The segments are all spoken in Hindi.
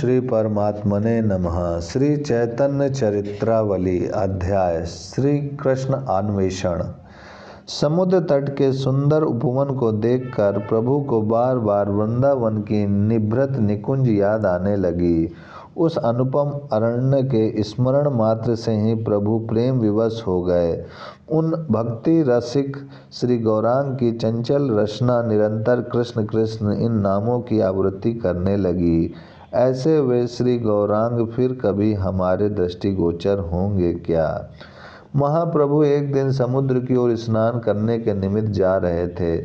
श्री परमात्मने नमः। श्री चैतन्य चरित्रावली अध्याय श्री कृष्ण अन्वेषण। समुद्र तट के सुंदर उपवन को देखकर प्रभु को बार बार वृंदावन की निभृत निकुंज याद आने लगी। उस अनुपम अरण्य के स्मरण मात्र से ही प्रभु प्रेम विवश हो गए। उन भक्ति रसिक श्री गौरांग की चंचल रचना निरंतर कृष्ण कृष्ण इन नामों की आवृत्ति करने लगी। ऐसे वे श्री गौरांग फिर कभी हमारे दृष्टिगोचर होंगे क्या। महाप्रभु एक दिन समुद्र की ओर स्नान करने के निमित्त जा रहे थे।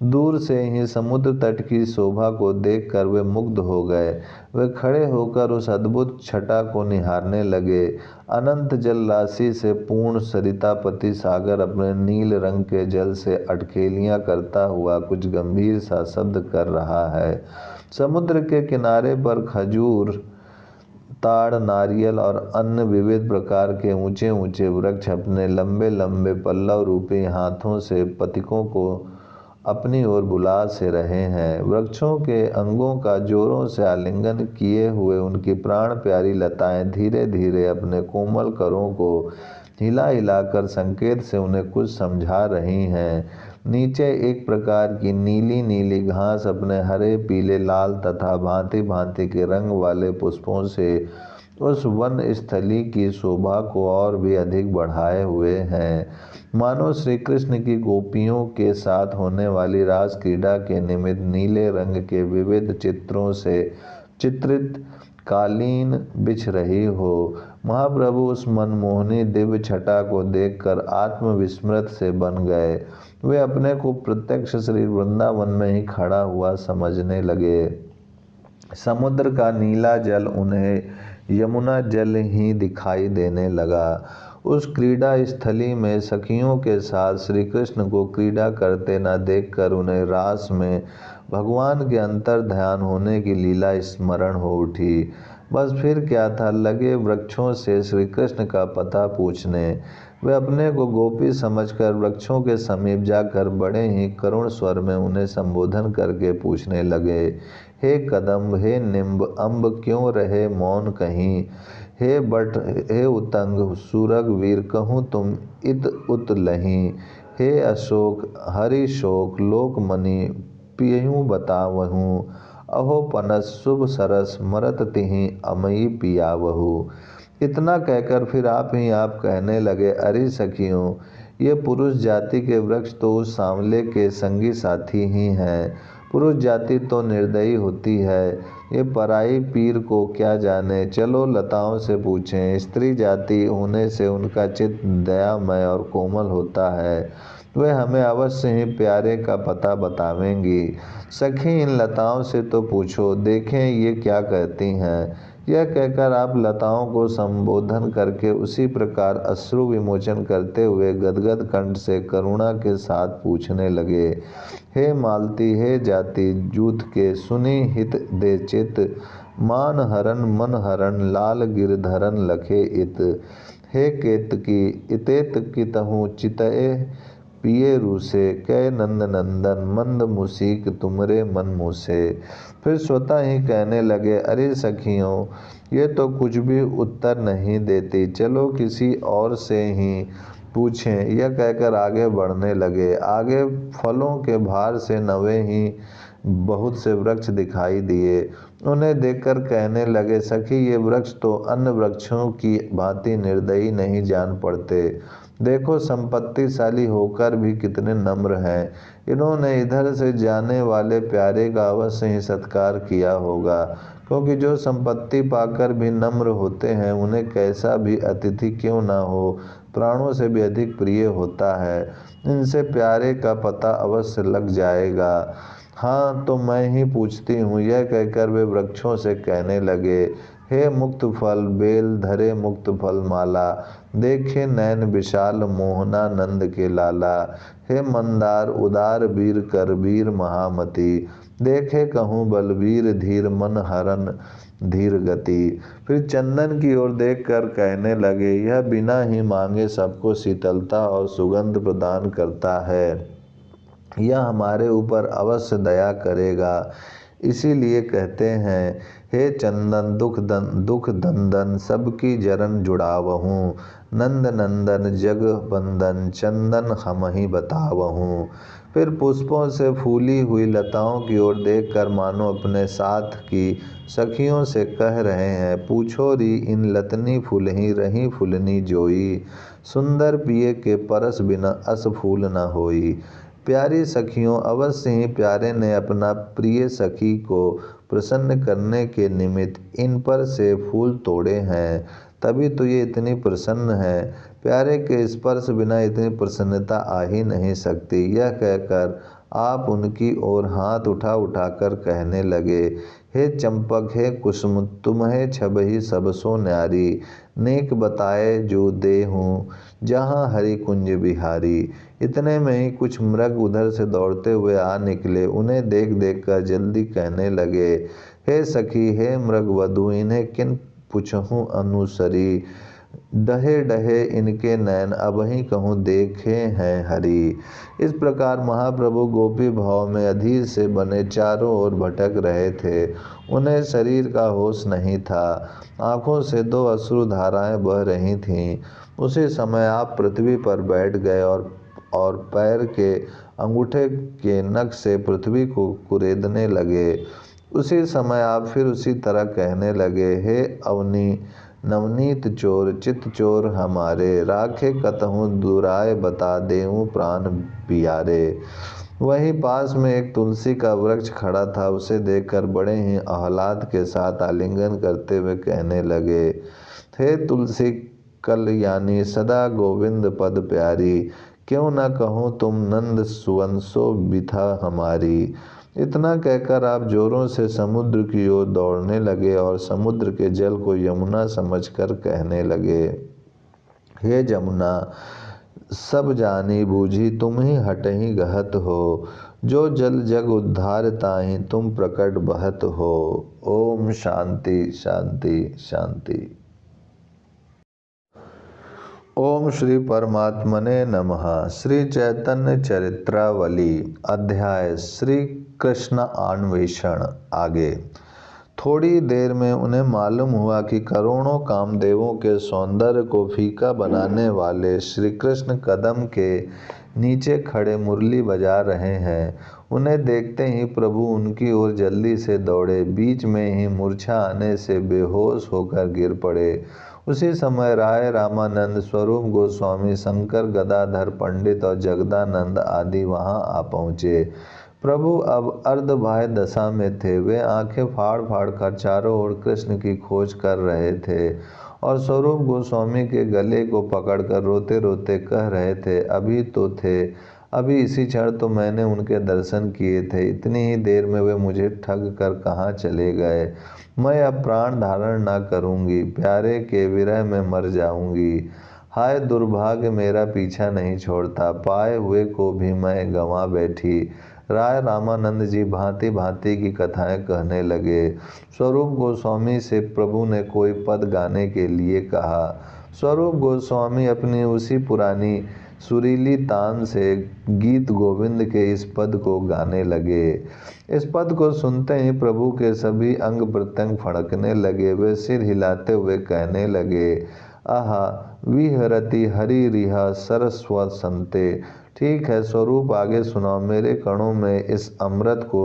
दूर से ही समुद्र तट की शोभा को देखकर वे मुग्ध हो गए। वे खड़े होकर उस अद्भुत छटा को निहारने लगे। अनंत जल राशि से पूर्ण सरितापति सागर अपने नील रंग के जल से अटखेलियां करता हुआ कुछ गंभीर सा शब्द कर रहा है। समुद्र के किनारे पर खजूर, ताड़, नारियल और अन्य विविध प्रकार के ऊंचे ऊंचे वृक्ष अपने लंबे लंबे पल्लव रूपी हाथों से पथिकों को अपनी ओर बुला से रहे हैं। वृक्षों के अंगों का जोरों से आलिंगन किए हुए उनकी प्राण प्यारी लताएं धीरे धीरे अपने कोमल करों को हिला हिलाकर संकेत से उन्हें कुछ समझा रही हैं। नीचे एक प्रकार की नीली नीली घास अपने हरे, पीले, लाल तथा भांति भांति के रंग वाले पुष्पों से उस वन स्थली की शोभा को और भी अधिक बढ़ाए हुए हैं। मानो श्री कृष्ण की गोपियों के साथ होने वाली रास क्रीड़ा के निमित्त नीले रंग के विविध चित्रों से चित्रित कालीन बिछ रही हो। महाप्रभु उस मनमोहनी दिव्य छटा को देखकर आत्मविस्मृत से बन गए। वे अपने को प्रत्यक्ष श्री वृंदावन में ही खड़ा हुआ समझने लगे। समुद्र का नीला जल उन्हें यमुना जल ही दिखाई देने लगा। उस क्रीड़ा स्थली में सखियों के साथ श्री कृष्ण को क्रीड़ा करते न देखकर उन्हें रास में भगवान के अंतर ध्यान होने की लीला स्मरण हो उठी। बस फिर क्या था, लगे वृक्षों से श्री कृष्ण का पता पूछने। वे अपने को गोपी समझकर वृक्षों के समीप जाकर बड़े ही करुण स्वर में उन्हें संबोधन करके पूछने लगे। हे कदम्ब, हे निम्ब, अम्ब क्यों रहे मौन कहीं। हे बट, हे उतंग, सूरग वीर कहूँ तुम इत उत लहीं। हे अशोक, हरि शोक, लोकमणि पियूँ बतावहूँ। अहो पनस, शुभ सरस, मरत तिहि अमई पियावहु। इतना कहकर फिर आप ही आप कहने लगे, अरे सखियों, ये पुरुष जाति के वृक्ष तो उस सांवले के संगी साथी ही हैं। पुरुष जाति तो निर्दयी होती है, ये पराई पीर को क्या जाने। चलो लताओं से पूछें। स्त्री जाति होने से उनका चित्त दयामय और कोमल होता है, वे हमें अवश्य ही प्यारे का पता बतावेंगी। सखी, इन लताओं से तो पूछो, देखें ये क्या कहती हैं। यह कहकर आप लताओं को संबोधन करके उसी प्रकार अश्रु विमोचन करते हुए गदगद कंठ से करुणा के साथ पूछने लगे। हे मालती, हे जाति जूथ के, सुनी हित दे चित। मान हरण मन हरण, लाल गिरधरन लखे इत। हे केतकी, इतेत कितहु चितए पिए रूसे। कै नंद नंदन, मंद मुसीक तुमरे मन मूसे। फिर स्वतः ही कहने लगे, अरे सखियों, ये तो कुछ भी उत्तर नहीं देती, चलो किसी और से ही पूछें। यह कहकर आगे बढ़ने लगे। आगे फलों के भार से नवे ही बहुत से वृक्ष दिखाई दिए। उन्हें देखकर कहने लगे, सखी, ये वृक्ष तो अन्य वृक्षों की भांति निर्दयी नहीं जान पड़ते। देखो, संपत्तिशाली होकर भी कितने नम्र हैं। इन्होंने इधर से जाने वाले प्यारे का अवश्य ही सत्कार किया होगा, क्योंकि जो संपत्ति पाकर भी नम्र होते हैं उन्हें कैसा भी अतिथि क्यों ना हो प्राणों से भी अधिक प्रिय होता है। इनसे प्यारे का पता अवश्य लग जाएगा। हाँ, तो मैं ही पूछती हूँ। यह कहकर वे वृक्षों से कहने लगे, हे मुक्त फल बेल धरे मुक्त फल माला। देखे नैन विशाल मोहना नंद के लाला। हे मंदार उदार वीर कर वीर महामती। देखे कहूँ बलवीर धीर मन हरन धीर गति। फिर चंदन की ओर देखकर कहने लगे, यह बिना ही मांगे सबको शीतलता और सुगंध प्रदान करता है। यह हमारे ऊपर अवश्य दया करेगा। इसीलिए कहते हैं, हे चंदन दुख दंदन सबकी जरन जुड़ावहूँ, नंद नंदन जग बंदन चंदन हम ही बतावहूँ। फिर पुष्पों से फूली हुई लताओं की ओर देखकर मानो अपने साथ की सखियों से कह रहे हैं, पूछो री इन लतनी फूलही रही फूलनी जोई, सुंदर पिए के परस बिना अस फूल न होई। प्यारी सखियों, अवश्य ही प्यारे ने अपना प्रिय सखी को प्रसन्न करने के निमित्त इन पर से फूल तोड़े हैं, तभी तो ये इतनी प्रसन्न है। प्यारे के स्पर्श बिना इतनी प्रसन्नता आ ही नहीं सकती। यह कहकर आप उनकी ओर हाथ उठा उठाकर कहने लगे, हे चंपक हे कुसुम तुम्हें छबहि सबसो न्यारी, नेक बताए जो दे हूँ जहाँ हरि कुंज बिहारी। इतने में ही कुछ मृग उधर से दौड़ते हुए आ निकले। उन्हें देख देख कर जल्दी कहने लगे, हे सखी हे मृग वधु इन्हें किन पुछहूँ अनुसरी, डहे डहे इनके नैन अबहि कहूँ देखे हैं हरि। इस प्रकार महाप्रभु गोपी भाव में अधीर से बने चारों ओर भटक रहे थे। उन्हें शरीर का होश नहीं था, आंखों से दो अश्रु धाराएं बह रही थीं। उसी समय आप पृथ्वी पर बैठ गए और पैर के अंगूठे के नख से पृथ्वी को कुरेदने लगे। उसी समय आप फिर उसी तरह कहने लगे, हे अवनी नवनीत चोर चित चोर हमारे, राखे कतहूँ दुराय बता देऊँ प्राण पियारे। वहीं पास में एक तुलसी का वृक्ष खड़ा था। उसे देखकर बड़े ही आह्लाद के साथ आलिंगन करते हुए कहने लगे, हे तुलसी कल्याणी सदा गोविंद पद प्यारी, क्यों न कहूँ तुम नंद सुवंशो बिथा हमारी। इतना कहकर आप जोरों से समुद्र की ओर दौड़ने लगे और समुद्र के जल को यमुना समझकर कहने लगे, हे जमुना सब जानी बूझी तुम ही हटही गहत हो, जो जल जग उद्धार ताहि तुम प्रकट बहत हो। ओम शांति शांति शांति। ओम श्री परमात्मने नमः। श्री चैतन्य चरित्रावली अध्याय श्री कृष्ण अन्वेषण। आगे थोड़ी देर में उन्हें मालूम हुआ कि करोड़ों कामदेवों के सौंदर्य को फीका बनाने वाले श्री कृष्ण कदम के नीचे खड़े मुरली बजा रहे हैं। उन्हें देखते ही प्रभु उनकी ओर जल्दी से दौड़े, बीच में ही मूर्छा आने से बेहोश होकर गिर पड़े। उसी समय राय रामानंद, स्वरूप गोस्वामी, शंकर गदाधर पंडित और जगदानंद आदि वहां आ पहुँचे। प्रभु अब अर्धबाह्य दशा में थे। वे आंखें फाड़ फाड़ कर चारों ओर कृष्ण की खोज कर रहे थे और स्वरूप गोस्वामी के गले को पकड़कर रोते रोते कह रहे थे, अभी तो थे, अभी इसी क्षण तो मैंने उनके दर्शन किए थे, इतनी ही देर में वे मुझे ठग कर कहाँ चले गए। मैं अब प्राण धारण ना करूँगी, प्यारे के विरह में मर जाऊँगी। हाय दुर्भाग्य मेरा पीछा नहीं छोड़ता, पाए हुए को भी मैं गंवा बैठी। राय रामानंद जी भांति भांति की कथाएं कहने लगे। स्वरूप गोस्वामी से प्रभु ने कोई पद गाने के लिए कहा। स्वरूप गोस्वामी अपनी उसी पुरानी सुरीली तान से गीत गोविंद के इस पद को गाने लगे। इस पद को सुनते ही प्रभु के सभी अंग प्रत्यंग फड़कने लगे। वे सिर हिलाते हुए कहने लगे, आहा विहरति हरि रिहा सरस्वत संते। ठीक है स्वरूप, आगे सुनाओ, मेरे कणों में इस अमृत को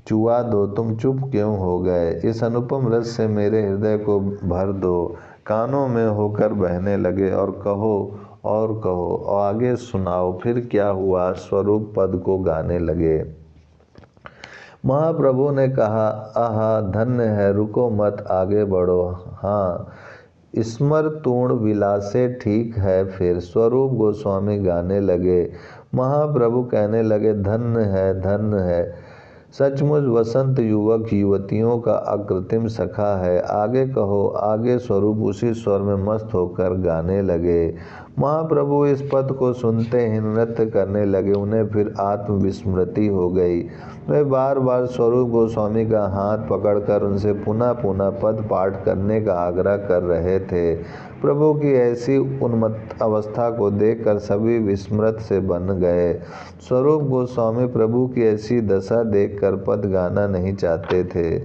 चुआ दो, तुम चुप क्यों हो गए। इस अनुपम रस से मेरे हृदय को भर दो। कानों में होकर बहने लगे और कहो और आगे सुनाओ फिर क्या हुआ। स्वरूप पद को गाने लगे। महाप्रभु ने कहा, आहा धन्य है, रुको मत आगे बढ़ो। हाँ स्मर तूर्ण विलासे ठीक है। फिर स्वरूप गोस्वामी गाने लगे। महाप्रभु कहने लगे, धन्य है सचमुच वसंत युवक युवतियों का अकृत्रिम सखा है। आगे कहो। आगे स्वरूप उसी स्वर में मस्त होकर गाने लगे। महाप्रभु इस पद को सुनते ही नृत्य करने लगे। उन्हें फिर आत्मविस्मृति हो गई। वे बार बार स्वरूप गोस्वामी का हाथ पकड़कर उनसे पुनः पुनः पद पाठ करने का आग्रह कर रहे थे। प्रभु की ऐसी उन्मत्त अवस्था को देखकर सभी विस्मृत से बन गए। स्वरूप गोस्वामी प्रभु की ऐसी दशा देखकर पद गाना नहीं चाहते थे।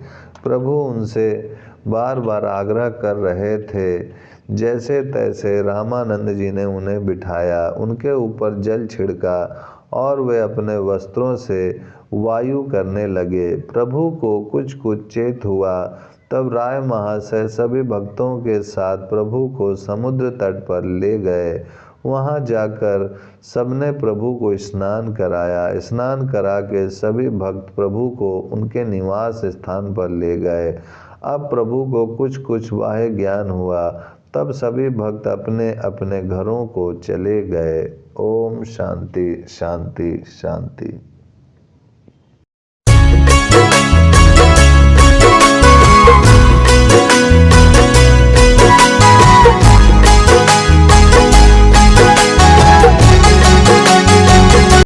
प्रभु उनसे बार बार आग्रह कर रहे थे। जैसे तैसे रामानंद जी ने उन्हें बिठाया, उनके ऊपर जल छिड़का और वे अपने वस्त्रों से वायु करने लगे। प्रभु को कुछ कुछ चेत हुआ। तब राय महाशय सभी भक्तों के साथ प्रभु को समुद्र तट पर ले गए। वहां जाकर सबने प्रभु को स्नान कराया। स्नान करा के सभी भक्त प्रभु को उनके निवास स्थान पर ले गए। अब प्रभु को कुछ कुछ बाह्य ज्ञान हुआ। तब सभी भक्त अपने अपने घरों को चले गए। ओम शांति शांति शांति।